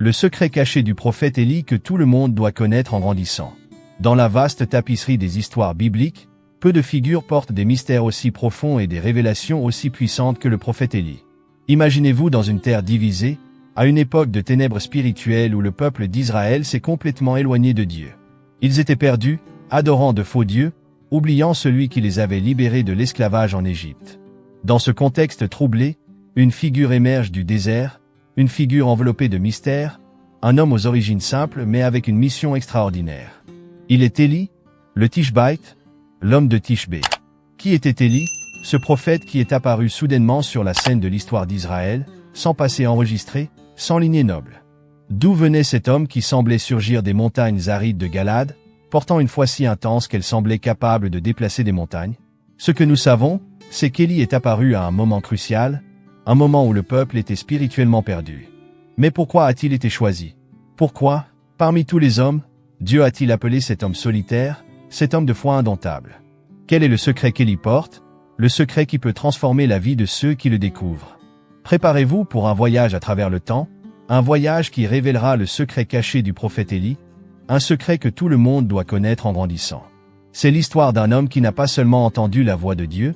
Le secret caché du prophète Élie que tout le monde doit connaître en grandissant. Dans la vaste tapisserie des histoires bibliques, peu de figures portent des mystères aussi profonds et des révélations aussi puissantes que le prophète Élie. Imaginez-vous dans une terre divisée, à une époque de ténèbres spirituelles où le peuple d'Israël s'est complètement éloigné de Dieu. Ils étaient perdus, adorant de faux dieux, oubliant celui qui les avait libérés de l'esclavage en Égypte. Dans ce contexte troublé, une figure émerge du désert, une figure enveloppée de mystère, un homme aux origines simples mais avec une mission extraordinaire. Il est Élie, le Tishbite, l'homme de Tishbé. Qui était Élie, ce prophète qui est apparu soudainement sur la scène de l'histoire d'Israël, sans passé enregistré, sans lignée noble? D'où venait cet homme qui semblait surgir des montagnes arides de Galade, portant une foi si intense qu'elle semblait capable de déplacer des montagnes? Ce que nous savons, c'est qu'Élie est apparu à un moment crucial, un moment où le peuple était spirituellement perdu. Mais pourquoi a-t-il été choisi? Pourquoi, parmi tous les hommes, Dieu a-t-il appelé cet homme solitaire, cet homme de foi indomptable? Quel est le secret qu'Élie porte, le secret qui peut transformer la vie de ceux qui le découvrent? Préparez-vous pour un voyage à travers le temps, un voyage qui révélera le secret caché du prophète Élie, un secret que tout le monde doit connaître en grandissant. C'est l'histoire d'un homme qui n'a pas seulement entendu la voix de Dieu,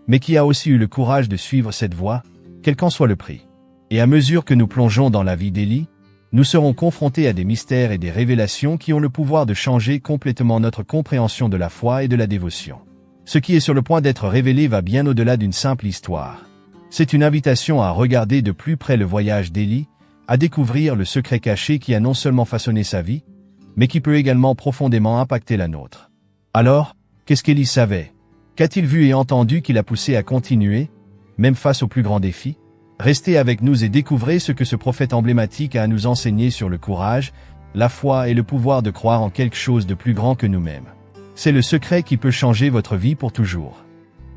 mais qui a aussi eu le courage de suivre cette voie, quel qu'en soit le prix. Et à mesure que nous plongeons dans la vie d'Élie, nous serons confrontés à des mystères et des révélations qui ont le pouvoir de changer complètement notre compréhension de la foi et de la dévotion. Ce qui est sur le point d'être révélé va bien au-delà d'une simple histoire. C'est une invitation à regarder de plus près le voyage d'Élie, à découvrir le secret caché qui a non seulement façonné sa vie, mais qui peut également profondément impacter la nôtre. Alors, qu'est-ce qu'Élie savait? Qu'a-t-il vu et entendu qui l'a poussé à continuer, même face aux plus grands défis? Restez avec nous et découvrez ce que ce prophète emblématique a à nous enseigner sur le courage, la foi et le pouvoir de croire en quelque chose de plus grand que nous-mêmes. C'est le secret qui peut changer votre vie pour toujours.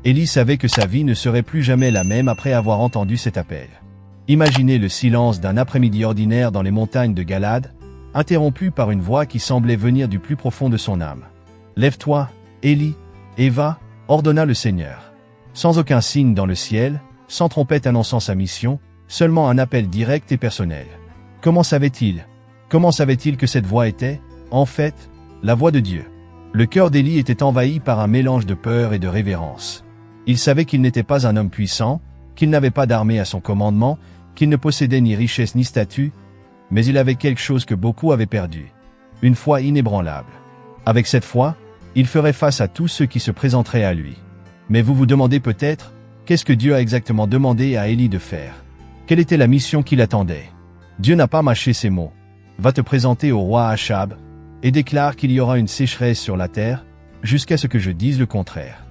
Élie savait que sa vie ne serait plus jamais la même après avoir entendu cet appel. Imaginez le silence d'un après-midi ordinaire dans les montagnes de Galade, interrompu par une voix qui semblait venir du plus profond de son âme. « Lève-toi, Élie, et va », ordonna le Seigneur. Sans aucun signe dans le ciel, sans trompette annonçant sa mission, seulement un appel direct et personnel. Comment savait-il? Comment savait-il que cette voix était, en fait, la voix de Dieu? Le cœur d'Élie était envahi par un mélange de peur et de révérence. Il savait qu'il n'était pas un homme puissant, qu'il n'avait pas d'armée à son commandement, qu'il ne possédait ni richesse ni statut, mais il avait quelque chose que beaucoup avaient perdu. Une foi inébranlable. Avec cette foi, il ferait face à tous ceux qui se présenteraient à lui. Mais vous vous demandez peut-être, qu'est-ce que Dieu a exactement demandé à Élie de faire? Quelle était la mission qui l'attendait? Dieu n'a pas mâché ses mots. Va te présenter au roi Achab, et déclare qu'il y aura une sécheresse sur la terre, jusqu'à ce que je dise le contraire.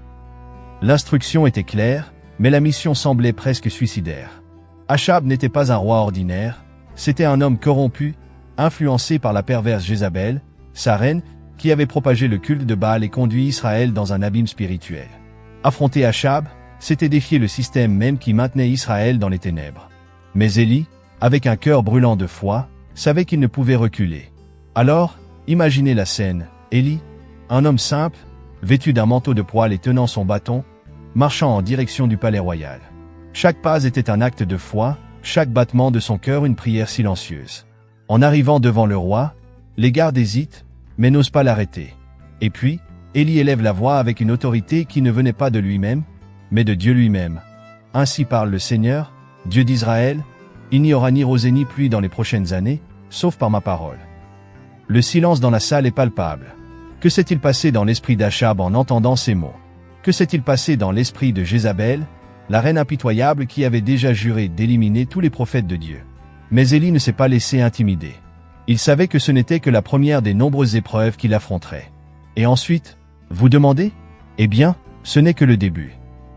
L'instruction était claire, mais la mission semblait presque suicidaire. Achab n'était pas un roi ordinaire, c'était un homme corrompu, influencé par la perverse Jézabel, sa reine, qui avait propagé le culte de Baal et conduit Israël dans un abîme spirituel. Affronter Achab, c'était défier le système même qui maintenait Israël dans les ténèbres. Mais Élie, avec un cœur brûlant de foi, savait qu'il ne pouvait reculer. Alors, imaginez la scène, Élie, un homme simple, vêtu d'un manteau de poil et tenant son bâton, marchant en direction du palais royal. Chaque pas était un acte de foi, chaque battement de son cœur une prière silencieuse. En arrivant devant le roi, les gardes hésitent, mais n'osent pas l'arrêter. Et puis, Élie élève la voix avec une autorité qui ne venait pas de lui-même, mais de Dieu lui-même. Ainsi parle le Seigneur, Dieu d'Israël, il n'y aura ni rosée ni pluie dans les prochaines années, sauf par ma parole. Le silence dans la salle est palpable. Que s'est-il passé dans l'esprit d'Achab en entendant ces mots? Que s'est-il passé dans l'esprit de Jézabel, la reine impitoyable qui avait déjà juré d'éliminer tous les prophètes de Dieu? Mais Élie ne s'est pas laissé intimider. Il savait que ce n'était que la première des nombreuses épreuves qu'il affronterait. Et ensuite, vous demandez? Eh bien, ce n'est que le début.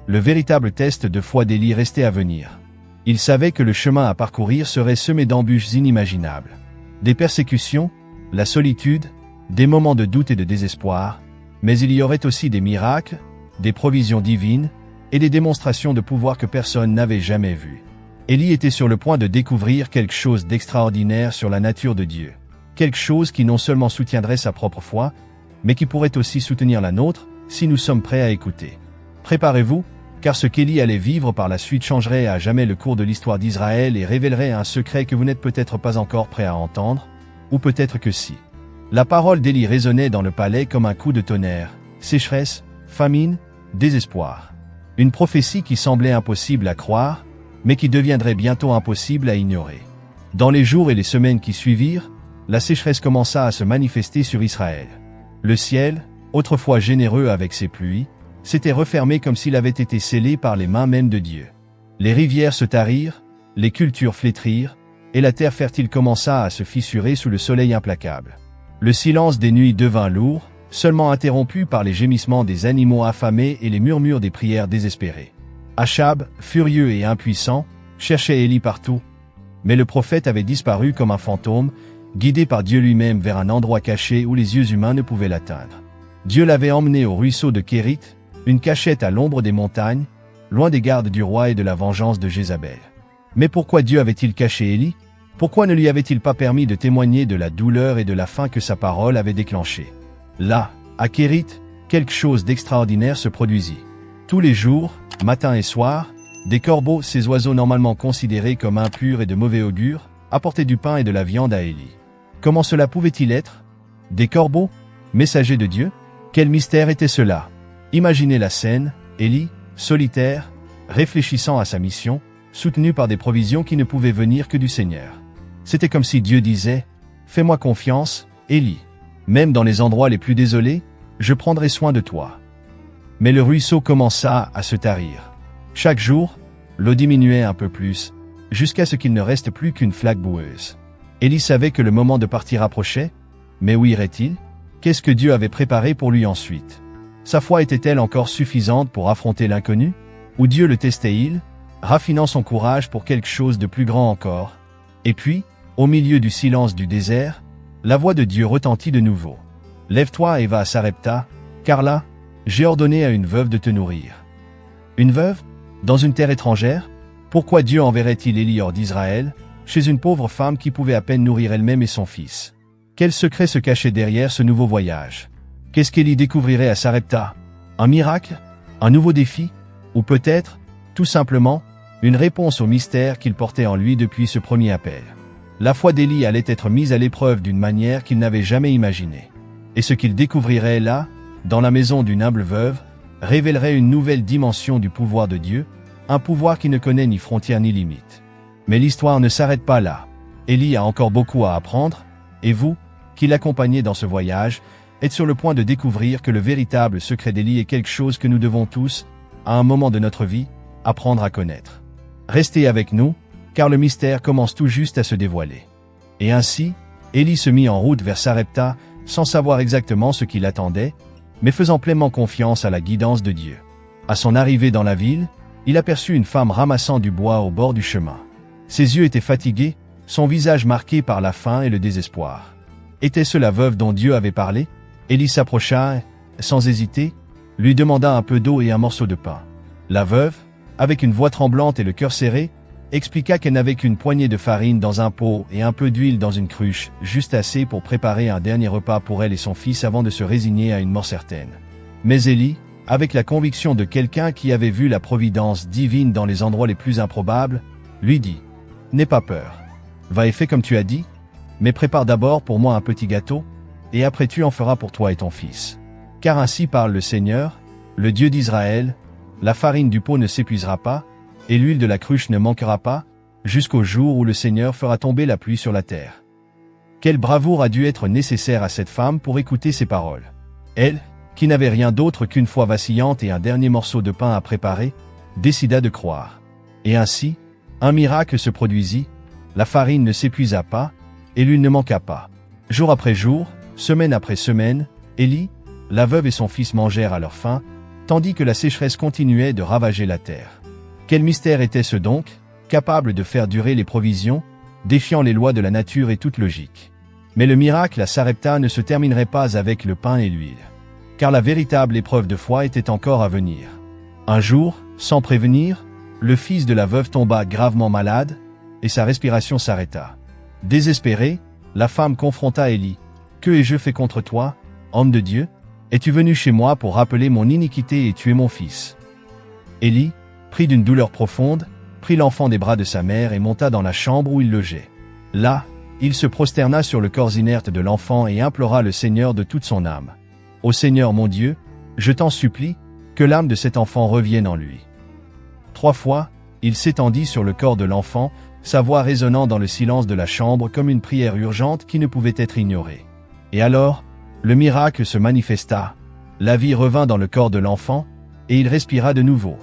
Le véritable test de foi d'Élie restait à venir. Il savait que le chemin à parcourir serait semé d'embûches inimaginables. Des persécutions, la solitude, des moments de doute et de désespoir, mais il y aurait aussi des miracles, des provisions divines, et des démonstrations de pouvoir que personne n'avait jamais vues. Élie était sur le point de découvrir quelque chose d'extraordinaire sur la nature de Dieu. Quelque chose qui non seulement soutiendrait sa propre foi, mais qui pourrait aussi soutenir la nôtre, si nous sommes prêts à écouter. Préparez-vous, car ce qu'Élie allait vivre par la suite changerait à jamais le cours de l'histoire d'Israël et révélerait un secret que vous n'êtes peut-être pas encore prêt à entendre, ou peut-être que si. La parole d'Élie résonnait dans le palais comme un coup de tonnerre, sécheresse, famine, désespoir. Une prophétie qui semblait impossible à croire, mais qui deviendrait bientôt impossible à ignorer. Dans les jours et les semaines qui suivirent, la sécheresse commença à se manifester sur Israël. Le ciel, autrefois généreux avec ses pluies, s'était refermé comme s'il avait été scellé par les mains même de Dieu. Les rivières se tarirent, les cultures flétrirent, et la terre fertile commença à se fissurer sous le soleil implacable. Le silence des nuits devint lourd, seulement interrompu par les gémissements des animaux affamés et les murmures des prières désespérées. Achab, furieux et impuissant, cherchait Élie partout, mais le prophète avait disparu comme un fantôme, guidé par Dieu lui-même vers un endroit caché où les yeux humains ne pouvaient l'atteindre. Dieu l'avait emmené au ruisseau de Kérit, une cachette à l'ombre des montagnes, loin des gardes du roi et de la vengeance de Jézabel. Mais pourquoi Dieu avait-il caché Élie? Pourquoi ne lui avait-il pas permis de témoigner de la douleur et de la faim que sa parole avait déclenchée? Là, à Kérit, quelque chose d'extraordinaire se produisit. Tous les jours, matin et soir, des corbeaux, ces oiseaux normalement considérés comme impurs et de mauvais augure, apportaient du pain et de la viande à Élie. Comment cela pouvait-il être? Des corbeaux? Messagers de Dieu? Quel mystère était cela? Imaginez la scène, Élie, solitaire, réfléchissant à sa mission, soutenu par des provisions qui ne pouvaient venir que du Seigneur. C'était comme si Dieu disait, « Fais-moi confiance, Élie. Même dans les endroits les plus désolés, je prendrai soin de toi. » Mais le ruisseau commença à se tarir. Chaque jour, l'eau diminuait un peu plus, jusqu'à ce qu'il ne reste plus qu'une flaque boueuse. Élie savait que le moment de partir approchait, mais où irait-il? Qu'est-ce que Dieu avait préparé pour lui ensuite? Sa foi était-elle encore suffisante pour affronter l'inconnu? Ou Dieu le testait-il, raffinant son courage pour quelque chose de plus grand encore? Et puis, au milieu du silence du désert, la voix de Dieu retentit de nouveau. « Lève-toi et va à Sarepta, car là, j'ai ordonné à une veuve de te nourrir. » Une veuve? Dans une terre étrangère? Pourquoi Dieu enverrait-il Élie hors d'Israël, chez une pauvre femme qui pouvait à peine nourrir elle-même et son fils? Quel secret se cachait derrière ce nouveau voyage? Qu'est-ce qu'Élie découvrirait à Sarepta? Un miracle? Un nouveau défi? Ou peut-être, tout simplement, une réponse au mystère qu'il portait en lui depuis ce premier appel? La foi d'Élie allait être mise à l'épreuve d'une manière qu'il n'avait jamais imaginée. Et ce qu'il découvrirait là, dans la maison d'une humble veuve, révélerait une nouvelle dimension du pouvoir de Dieu, un pouvoir qui ne connaît ni frontières ni limites. Mais l'histoire ne s'arrête pas là. Élie a encore beaucoup à apprendre, et vous, qui l'accompagnez dans ce voyage, êtes sur le point de découvrir que le véritable secret d'Élie est quelque chose que nous devons tous, à un moment de notre vie, apprendre à connaître. Restez avec nous, car le mystère commence tout juste à se dévoiler. Et ainsi, Élie se mit en route vers Sarepta, sans savoir exactement ce qui l'attendait, mais faisant pleinement confiance à la guidance de Dieu. À son arrivée dans la ville, il aperçut une femme ramassant du bois au bord du chemin. Ses yeux étaient fatigués, son visage marqué par la faim et le désespoir. Était-ce la veuve dont Dieu avait parlé? Élie s'approcha et, sans hésiter, lui demanda un peu d'eau et un morceau de pain. La veuve, avec une voix tremblante et le cœur serré, expliqua qu'elle n'avait qu'une poignée de farine dans un pot et un peu d'huile dans une cruche, juste assez pour préparer un dernier repas pour elle et son fils avant de se résigner à une mort certaine. Mais Élie, avec la conviction de quelqu'un qui avait vu la providence divine dans les endroits les plus improbables, lui dit « N'aie pas peur. Va et fais comme tu as dit, mais prépare d'abord pour moi un petit gâteau, et après tu en feras pour toi et ton fils. Car ainsi parle le Seigneur, le Dieu d'Israël, la farine du pot ne s'épuisera pas, et l'huile de la cruche ne manquera pas, jusqu'au jour où le Seigneur fera tomber la pluie sur la terre. » Quelle bravoure a dû être nécessaire à cette femme pour écouter ces paroles. Elle, qui n'avait rien d'autre qu'une foi vacillante et un dernier morceau de pain à préparer, décida de croire. Et ainsi, un miracle se produisit, la farine ne s'épuisa pas, et l'huile ne manqua pas. Jour après jour, semaine après semaine, Élie, la veuve et son fils mangèrent à leur faim, tandis que la sécheresse continuait de ravager la terre. Quel mystère était-ce donc, capable de faire durer les provisions, défiant les lois de la nature et toute logique? Mais le miracle à Sarepta ne se terminerait pas avec le pain et l'huile. Car la véritable épreuve de foi était encore à venir. Un jour, sans prévenir, le fils de la veuve tomba gravement malade, et sa respiration s'arrêta. Désespérée, la femme confronta Élie. « Que ai-je fait contre toi, homme de Dieu? Es-tu venu chez moi pour rappeler mon iniquité et tuer mon fils? » Élie, pris d'une douleur profonde, prit l'enfant des bras de sa mère et monta dans la chambre où il logeait. Là, il se prosterna sur le corps inerte de l'enfant et implora le Seigneur de toute son âme. « Ô Seigneur mon Dieu, je t'en supplie, que l'âme de cet enfant revienne en lui. » 3 fois, il s'étendit sur le corps de l'enfant, sa voix résonnant dans le silence de la chambre comme une prière urgente qui ne pouvait être ignorée. Et alors, le miracle se manifesta. La vie revint dans le corps de l'enfant, et il respira de nouveau.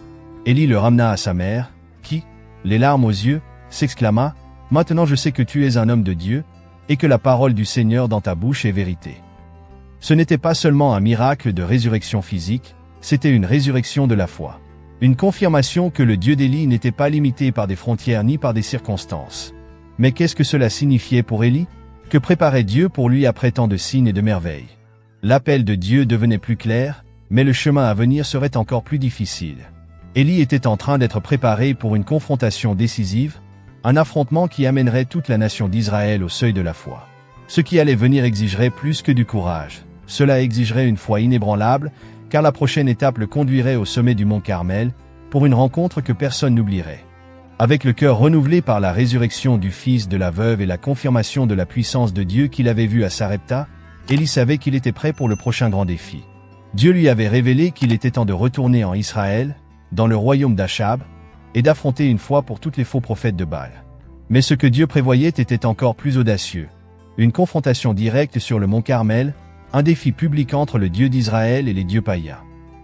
Élie le ramena à sa mère, qui, les larmes aux yeux, s'exclama « Maintenant je sais que tu es un homme de Dieu, et que la parole du Seigneur dans ta bouche est vérité. » Ce n'était pas seulement un miracle de résurrection physique, c'était une résurrection de la foi. Une confirmation que le Dieu d'Élie n'était pas limité par des frontières ni par des circonstances. Mais qu'est-ce que cela signifiait pour Élie? Que préparait Dieu pour lui après tant de signes et de merveilles? L'appel de Dieu devenait plus clair, mais le chemin à venir serait encore plus difficile. Élie était en train d'être préparé pour une confrontation décisive, un affrontement qui amènerait toute la nation d'Israël au seuil de la foi. Ce qui allait venir exigerait plus que du courage. Cela exigerait une foi inébranlable, car la prochaine étape le conduirait au sommet du mont Carmel, pour une rencontre que personne n'oublierait. Avec le cœur renouvelé par la résurrection du fils de la veuve et la confirmation de la puissance de Dieu qu'il avait vue à Sarepta, Élie savait qu'il était prêt pour le prochain grand défi. Dieu lui avait révélé qu'il était temps de retourner en Israël, dans le royaume d'Achab, et d'affronter une fois pour toutes les faux prophètes de Baal. Mais ce que Dieu prévoyait était encore plus audacieux. Une confrontation directe sur le mont Carmel, un défi public entre le Dieu d'Israël et les dieux païens.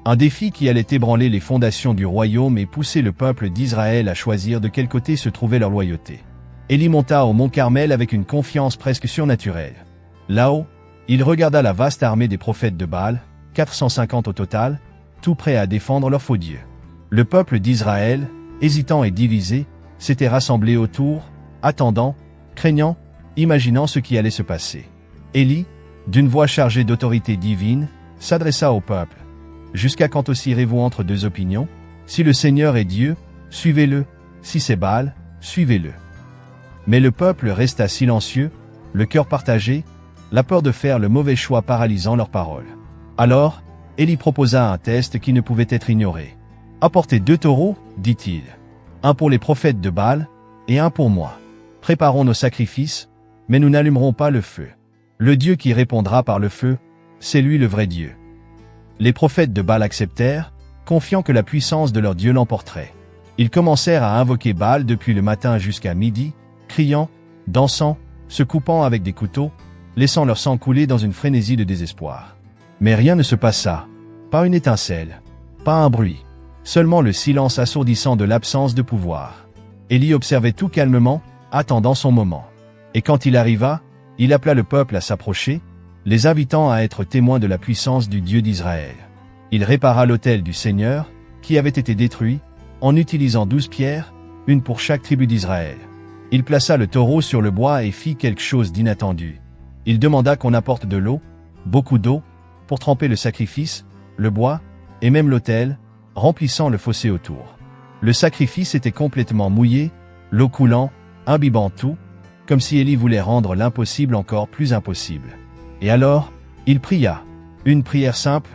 Un défi qui allait ébranler les fondations du royaume et pousser le peuple d'Israël à choisir de quel côté se trouvait leur loyauté. Élie monta au mont Carmel avec une confiance presque surnaturelle. Là-haut, il regarda la vaste armée des prophètes de Baal, 450 au total, tout prêts à défendre leur faux Dieu. Le peuple d'Israël, hésitant et divisé, s'était rassemblé autour, attendant, craignant, imaginant ce qui allait se passer. Élie, d'une voix chargée d'autorité divine, s'adressa au peuple. « Jusqu'à quand oscillerez-vous entre deux opinions? Si le Seigneur est Dieu, suivez-le, si c'est Baal, suivez-le. » Mais le peuple resta silencieux, le cœur partagé, la peur de faire le mauvais choix paralysant leurs paroles. Alors, Élie proposa un test qui ne pouvait être ignoré. « Apportez 2 taureaux, dit-il. Un pour les prophètes de Baal, et un pour moi. Préparons nos sacrifices, mais nous n'allumerons pas le feu. Le Dieu qui répondra par le feu, c'est lui le vrai Dieu. » Les prophètes de Baal acceptèrent, confiant que la puissance de leur Dieu l'emporterait. Ils commencèrent à invoquer Baal depuis le matin jusqu'à midi, criant, dansant, se coupant avec des couteaux, laissant leur sang couler dans une frénésie de désespoir. Mais rien ne se passa, pas une étincelle, pas un bruit, seulement le silence assourdissant de l'absence de pouvoir. Élie observait tout calmement, attendant son moment. Et quand il arriva, il appela le peuple à s'approcher, les invitant à être témoins de la puissance du Dieu d'Israël. Il répara l'autel du Seigneur, qui avait été détruit, en utilisant 12 pierres, une pour chaque tribu d'Israël. Il plaça le taureau sur le bois et fit quelque chose d'inattendu. Il demanda qu'on apporte de l'eau, beaucoup d'eau, pour tremper le sacrifice, le bois, et même l'autel, remplissant le fossé autour. Le sacrifice était complètement mouillé, l'eau coulant, imbibant tout, comme si Élie voulait rendre l'impossible encore plus impossible. Et alors, il pria, une prière simple,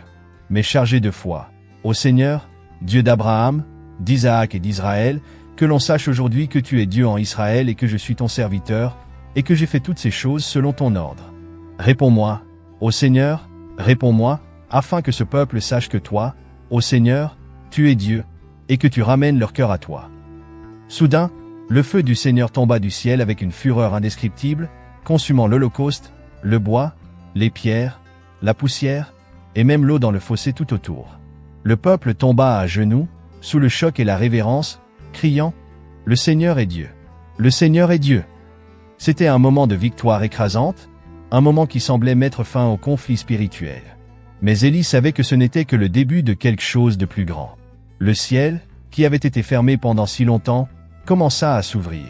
mais chargée de foi. « Ô Seigneur, Dieu d'Abraham, d'Isaac et d'Israël, que l'on sache aujourd'hui que tu es Dieu en Israël et que je suis ton serviteur, et que j'ai fait toutes ces choses selon ton ordre. Réponds-moi, ô Seigneur, réponds-moi, afin que ce peuple sache que toi, ô Seigneur, tu es Dieu, et que tu ramènes leur cœur à toi. » Soudain, le feu du Seigneur tomba du ciel avec une fureur indescriptible, consumant l'holocauste, le bois, les pierres, la poussière, et même l'eau dans le fossé tout autour. Le peuple tomba à genoux, sous le choc et la révérence, criant « Le Seigneur est Dieu! Le Seigneur est Dieu !» C'était un moment de victoire écrasante, un moment qui semblait mettre fin au conflit spirituel. Mais Élie savait que ce n'était que le début de quelque chose de plus grand. Le ciel, qui avait été fermé pendant si longtemps, commença à s'ouvrir.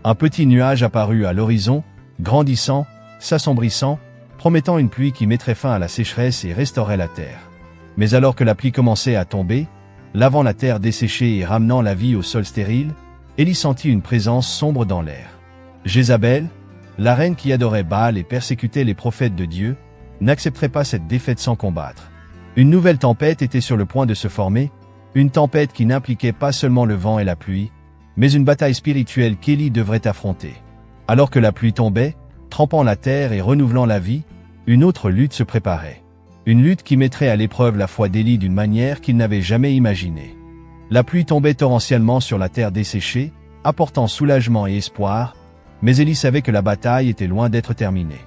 Un petit nuage apparut à l'horizon, grandissant, s'assombrissant, promettant une pluie qui mettrait fin à la sécheresse et restaurait la terre. Mais alors que la pluie commençait à tomber, lavant la terre desséchée et ramenant la vie au sol stérile, Élie sentit une présence sombre dans l'air. Jézabel, la reine qui adorait Baal et persécutait les prophètes de Dieu, n'accepterait pas cette défaite sans combattre. Une nouvelle tempête était sur le point de se former, Une tempête qui n'impliquait pas seulement le vent et la pluie, mais une bataille spirituelle qu'Élie devrait affronter. Alors que la pluie tombait, trempant la terre et renouvelant la vie, une autre lutte se préparait. Une lutte qui mettrait à l'épreuve la foi d'Élie d'une manière qu'il n'avait jamais imaginée. La pluie tombait torrentiellement sur la terre desséchée, apportant soulagement et espoir, mais Élie savait que la bataille était loin d'être terminée.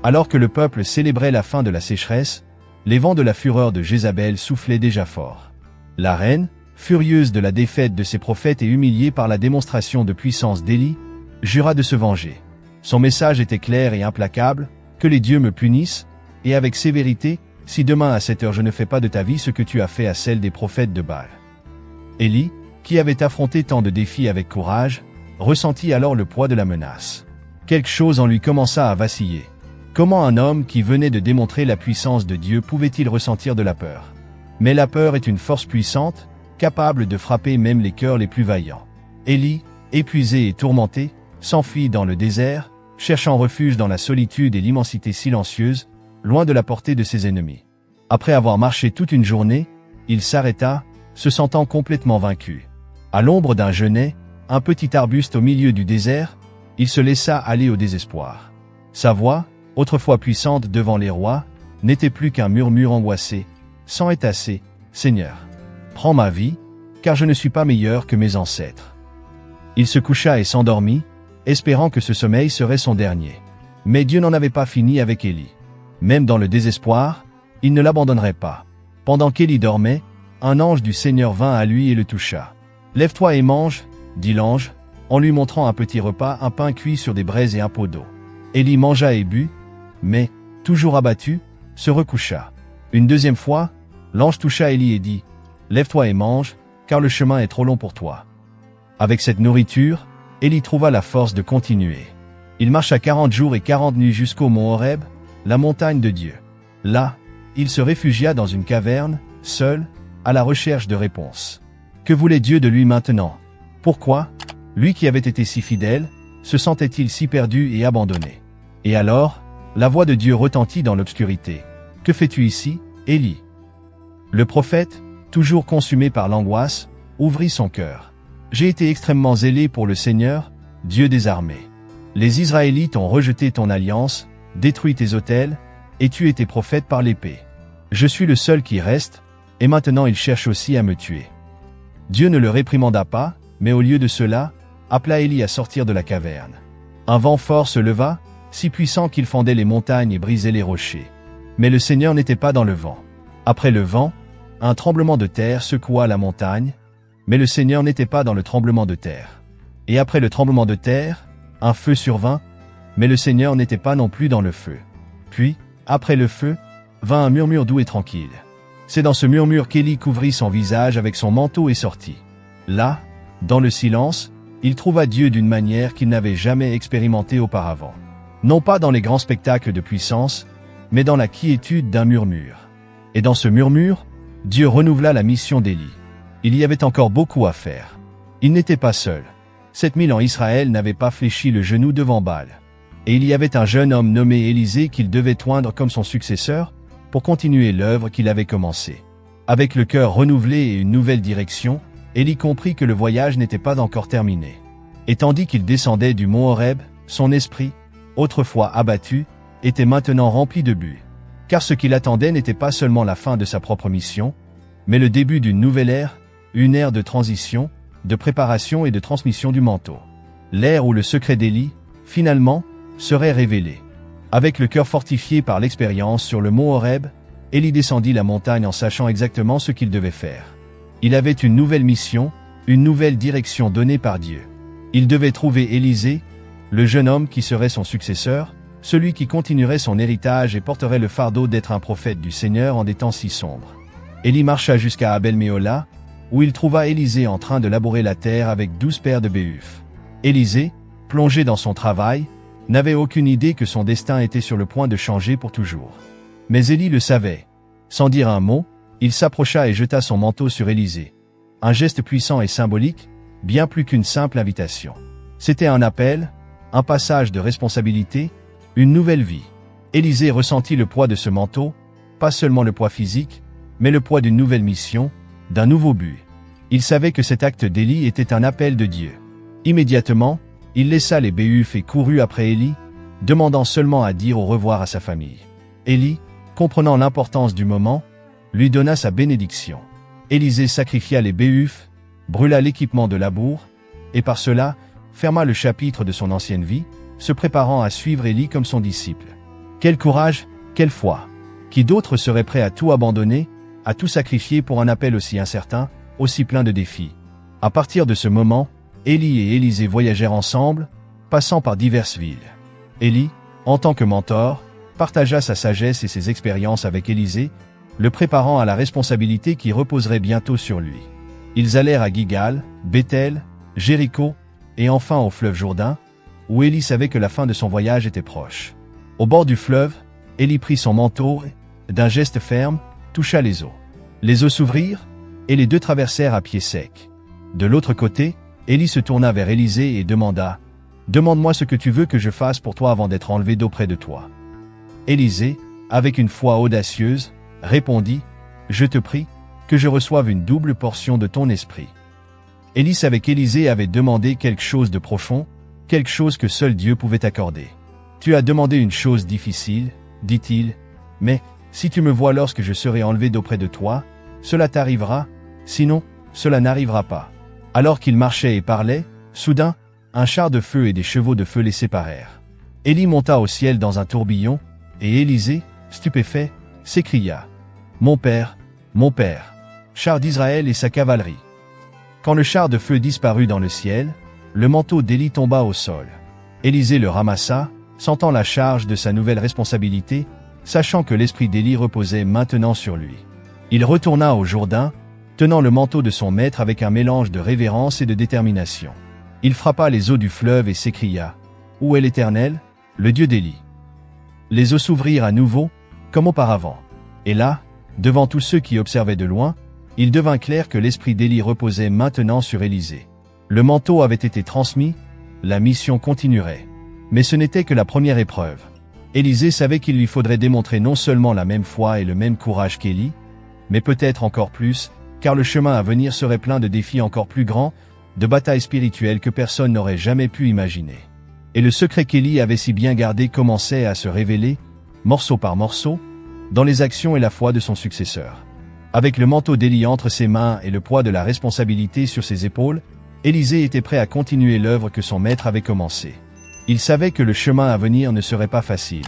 Alors que le peuple célébrait la fin de la sécheresse, les vents de la fureur de Jézabel soufflaient déjà fort. La reine, furieuse de la défaite de ses prophètes et humiliée par la démonstration de puissance d'Élie, jura de se venger. Son message était clair et implacable, que les dieux me punissent, et avec sévérité, si demain à cette heure je ne fais pas de ta vie ce que tu as fait à celle des prophètes de Baal. Élie, qui avait affronté tant de défis avec courage, ressentit alors le poids de la menace. Quelque chose en lui commença à vaciller. Comment un homme qui venait de démontrer la puissance de Dieu pouvait-il ressentir de la peur? Mais la peur est une force puissante, capable de frapper même les cœurs les plus vaillants. Élie, épuisé et tourmenté, s'enfuit dans le désert, cherchant refuge dans la solitude et l'immensité silencieuse, loin de la portée de ses ennemis. Après avoir marché toute une journée, il s'arrêta, se sentant complètement vaincu. À l'ombre d'un genêt, un petit arbuste au milieu du désert, il se laissa aller au désespoir. Sa voix, autrefois puissante devant les rois, n'était plus qu'un murmure angoissé, sans est assez, Seigneur. Prends ma vie, car je ne suis pas meilleur que mes ancêtres. Il se coucha et s'endormit, espérant que ce sommeil serait son dernier. Mais Dieu n'en avait pas fini avec Élie. Même dans le désespoir, il ne l'abandonnerait pas. Pendant qu'Élie dormait, un ange du Seigneur vint à lui et le toucha. « Lève-toi et mange, » dit l'ange, en lui montrant un petit repas, un pain cuit sur des braises et un pot d'eau. Élie mangea et but, mais, toujours abattu, se recoucha. Une deuxième fois, l'ange toucha Élie et dit, « Lève-toi et mange, car le chemin est trop long pour toi. » Avec cette nourriture, Élie trouva la force de continuer. Il marcha 40 jours et 40 nuits jusqu'au mont Horeb, la montagne de Dieu. Là, il se réfugia dans une caverne, seul, à la recherche de réponses. Que voulait Dieu de lui maintenant? Pourquoi, lui qui avait été si fidèle, se sentait-il si perdu et abandonné? Et alors, la voix de Dieu retentit dans l'obscurité. « Que fais-tu ici, Élie ?» Le prophète, toujours consumé par l'angoisse, ouvrit son cœur. « J'ai été extrêmement zélé pour le Seigneur, Dieu des armées. Les Israélites ont rejeté ton alliance, détruit tes autels, et tué tes prophètes par l'épée. Je suis le seul qui reste, et maintenant ils cherchent aussi à me tuer. » Dieu ne le réprimanda pas, mais au lieu de cela, appela Élie à sortir de la caverne. Un vent fort se leva, si puissant qu'il fendait les montagnes et brisait les rochers. Mais le Seigneur n'était pas dans le vent. Après le vent, un tremblement de terre secoua la montagne, mais le Seigneur n'était pas dans le tremblement de terre. Et après le tremblement de terre, un feu survint, mais le Seigneur n'était pas non plus dans le feu. Puis, après le feu, vint un murmure doux et tranquille. C'est dans ce murmure qu'Élie couvrit son visage avec son manteau et sortit. Là, dans le silence, il trouva Dieu d'une manière qu'il n'avait jamais expérimentée auparavant. Non pas dans les grands spectacles de puissance, mais dans la quiétude d'un murmure. Et dans ce murmure, Dieu renouvela la mission d'Élie. Il y avait encore beaucoup à faire. Il n'était pas seul. 7000 ans Israël n'avait pas fléchi le genou devant Baal. Et il y avait un jeune homme nommé Élisée qu'il devait oindre comme son successeur, pour continuer l'œuvre qu'il avait commencée. Avec le cœur renouvelé et une nouvelle direction, Élie comprit que le voyage n'était pas encore terminé. Et tandis qu'il descendait du mont Horeb, son esprit, autrefois abattu, était maintenant rempli de but. Car ce qu'il attendait n'était pas seulement la fin de sa propre mission, mais le début d'une nouvelle ère, une ère de transition, de préparation et de transmission du manteau. L'ère où le secret d'Élie, finalement, serait révélé. Avec le cœur fortifié par l'expérience sur le mont Horeb, Élie descendit la montagne en sachant exactement ce qu'il devait faire. Il avait une nouvelle mission, une nouvelle direction donnée par Dieu. Il devait trouver Élisée, le jeune homme qui serait son successeur, celui qui continuerait son héritage et porterait le fardeau d'être un prophète du Seigneur en des temps si sombres. Élie marcha jusqu'à Abel-Méhola, où il trouva Élisée en train de labourer la terre avec 12 paires de béhufs. Élisée, plongé dans son travail, n'avait aucune idée que son destin était sur le point de changer pour toujours. Mais Élie le savait. Sans dire un mot, il s'approcha et jeta son manteau sur Élisée. Un geste puissant et symbolique, bien plus qu'une simple invitation. C'était un appel, un passage de responsabilité, une nouvelle vie. Élisée ressentit le poids de ce manteau, pas seulement le poids physique, mais le poids d'une nouvelle mission, d'un nouveau but. Il savait que cet acte d'Élie était un appel de Dieu. Immédiatement, il laissa les béhufs et courut après Élie, demandant seulement à dire au revoir à sa famille. Élie, comprenant l'importance du moment, lui donna sa bénédiction. Élisée sacrifia les béhufs, brûla l'équipement de labour, et par cela, ferma le chapitre de son ancienne vie, se préparant à suivre Élie comme son disciple. Quel courage, quelle foi! Qui d'autre serait prêt à tout abandonner, à tout sacrifier pour un appel aussi incertain, aussi plein de défis? À partir de ce moment, Élie et Élisée voyagèrent ensemble, passant par diverses villes. Élie, en tant que mentor, partagea sa sagesse et ses expériences avec Élisée, le préparant à la responsabilité qui reposerait bientôt sur lui. Ils allèrent à Gilgal, Béthel, Jéricho, et enfin au fleuve Jourdain, où Élie savait que la fin de son voyage était proche. Au bord du fleuve, Élie prit son manteau et, d'un geste ferme, toucha les eaux. Les eaux s'ouvrirent, et les deux traversèrent à pied sec. De l'autre côté, Élie se tourna vers Élisée et demanda « Demande-moi ce que tu veux que je fasse pour toi avant d'être enlevé d'auprès de toi. » Élisée, avec une foi audacieuse, répondit « Je te prie, que je reçoive une double portion de ton esprit. » Élie savait qu'Élisée avait demandé quelque chose de profond, quelque chose que seul Dieu pouvait accorder. « Tu as demandé une chose difficile, dit-il, mais si tu me vois lorsque je serai enlevé d'auprès de toi, cela t'arrivera, sinon, cela n'arrivera pas. » Alors qu'il marchait et parlait, soudain, un char de feu et des chevaux de feu les séparèrent. Élie monta au ciel dans un tourbillon, et Élisée, stupéfait, s'écria « Mon père, char d'Israël et sa cavalerie !» Quand le char de feu disparut dans le ciel, le manteau d'Élie tomba au sol. Élisée le ramassa, sentant la charge de sa nouvelle responsabilité, sachant que l'esprit d'Élie reposait maintenant sur lui. Il retourna au Jourdain, tenant le manteau de son maître avec un mélange de révérence et de détermination. Il frappa les eaux du fleuve et s'écria « Où est l'Éternel, le Dieu d'Élie ?» Les eaux s'ouvrirent à nouveau, comme auparavant. Et là, devant tous ceux qui observaient de loin, il devint clair que l'esprit d'Élie reposait maintenant sur Élisée. Le manteau avait été transmis, la mission continuerait. Mais ce n'était que la première épreuve. Élisée savait qu'il lui faudrait démontrer non seulement la même foi et le même courage qu'Élie, mais peut-être encore plus, car le chemin à venir serait plein de défis encore plus grands, de batailles spirituelles que personne n'aurait jamais pu imaginer. Et le secret qu'Élie avait si bien gardé commençait à se révéler, morceau par morceau, dans les actions et la foi de son successeur. Avec le manteau d'Élie entre ses mains et le poids de la responsabilité sur ses épaules, Élisée était prêt à continuer l'œuvre que son maître avait commencée. Il savait que le chemin à venir ne serait pas facile.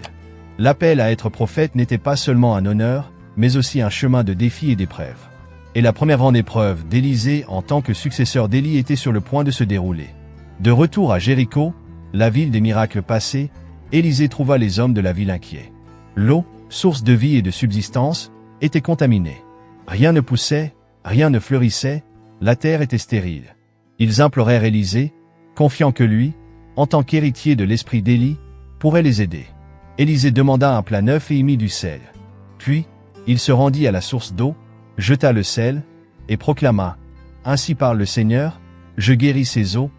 L'appel à être prophète n'était pas seulement un honneur, mais aussi un chemin de défis et d'épreuves. Et la première grande épreuve d'Élisée en tant que successeur d'Élie était sur le point de se dérouler. De retour à Jéricho, la ville des miracles passés, Élisée trouva les hommes de la ville inquiets. L'eau, source de vie et de subsistance, était contaminée. Rien ne poussait, rien ne fleurissait, la terre était stérile. Ils implorèrent Élisée, confiant que lui, en tant qu'héritier de l'esprit d'Élie, pourrait les aider. Élisée demanda un plat neuf et y mit du sel. Puis, il se rendit à la source d'eau, jeta le sel, et proclama « Ainsi parle le Seigneur, je guéris ces eaux,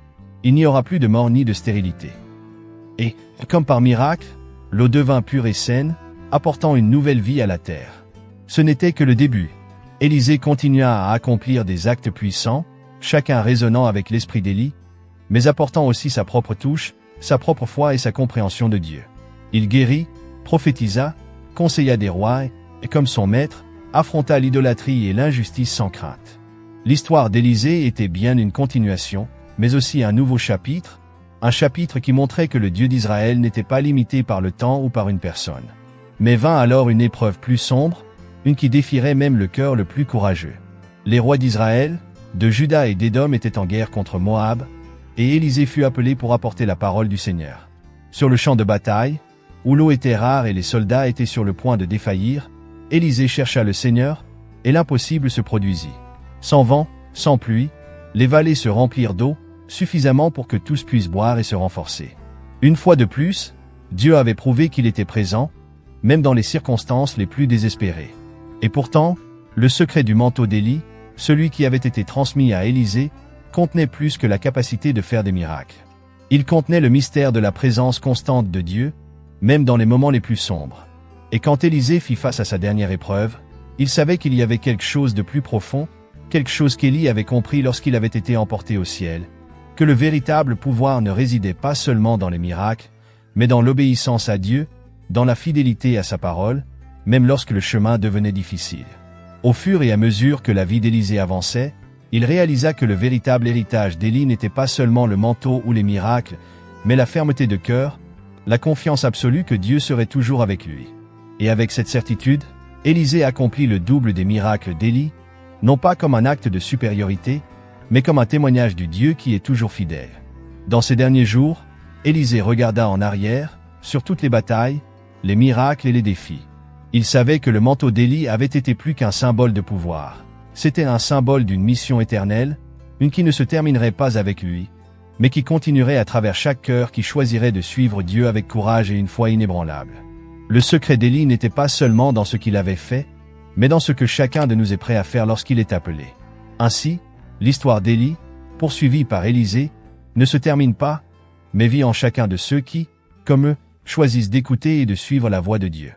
il n'y aura plus de mort ni de stérilité. » Et, comme par miracle, l'eau devint pure et saine, apportant une nouvelle vie à la terre. Ce n'était que le début. Élisée continua à accomplir des actes puissants, chacun résonnant avec l'esprit d'Élie, mais apportant aussi sa propre touche, sa propre foi et sa compréhension de Dieu. Il guérit, prophétisa, conseilla des rois et, comme son maître, affronta l'idolâtrie et l'injustice sans crainte. L'histoire d'Élisée était bien une continuation, mais aussi un nouveau chapitre, un chapitre qui montrait que le Dieu d'Israël n'était pas limité par le temps ou par une personne. Mais vint alors une épreuve plus sombre, une qui défierait même le cœur le plus courageux. Les rois d'Israël, de Juda et d'Édom étaient en guerre contre Moab, et Élisée fut appelé pour apporter la parole du Seigneur. Sur le champ de bataille, où l'eau était rare et les soldats étaient sur le point de défaillir, Élisée chercha le Seigneur, et l'impossible se produisit. Sans vent, sans pluie, les vallées se remplirent d'eau, suffisamment pour que tous puissent boire et se renforcer. Une fois de plus, Dieu avait prouvé qu'il était présent, même dans les circonstances les plus désespérées. Et pourtant, le secret du manteau d'Élie, celui qui avait été transmis à Élisée, contenait plus que la capacité de faire des miracles. Il contenait le mystère de la présence constante de Dieu, même dans les moments les plus sombres. Et quand Élisée fit face à sa dernière épreuve, il savait qu'il y avait quelque chose de plus profond, quelque chose qu'Élie avait compris lorsqu'il avait été emporté au ciel, que le véritable pouvoir ne résidait pas seulement dans les miracles, mais dans l'obéissance à Dieu, dans la fidélité à sa parole, même lorsque le chemin devenait difficile. Au fur et à mesure que la vie d'Élisée avançait, il réalisa que le véritable héritage d'Élie n'était pas seulement le manteau ou les miracles, mais la fermeté de cœur, la confiance absolue que Dieu serait toujours avec lui. Et avec cette certitude, Élisée accomplit le double des miracles d'Élie, non pas comme un acte de supériorité, mais comme un témoignage du Dieu qui est toujours fidèle. Dans ces derniers jours, Élisée regarda en arrière, sur toutes les batailles, les miracles et les défis. Il savait que le manteau d'Élie avait été plus qu'un symbole de pouvoir. C'était un symbole d'une mission éternelle, une qui ne se terminerait pas avec lui, mais qui continuerait à travers chaque cœur qui choisirait de suivre Dieu avec courage et une foi inébranlable. Le secret d'Élie n'était pas seulement dans ce qu'il avait fait, mais dans ce que chacun de nous est prêt à faire lorsqu'il est appelé. Ainsi, l'histoire d'Élie, poursuivie par Élisée, ne se termine pas, mais vit en chacun de ceux qui, comme eux, choisissent d'écouter et de suivre la voix de Dieu.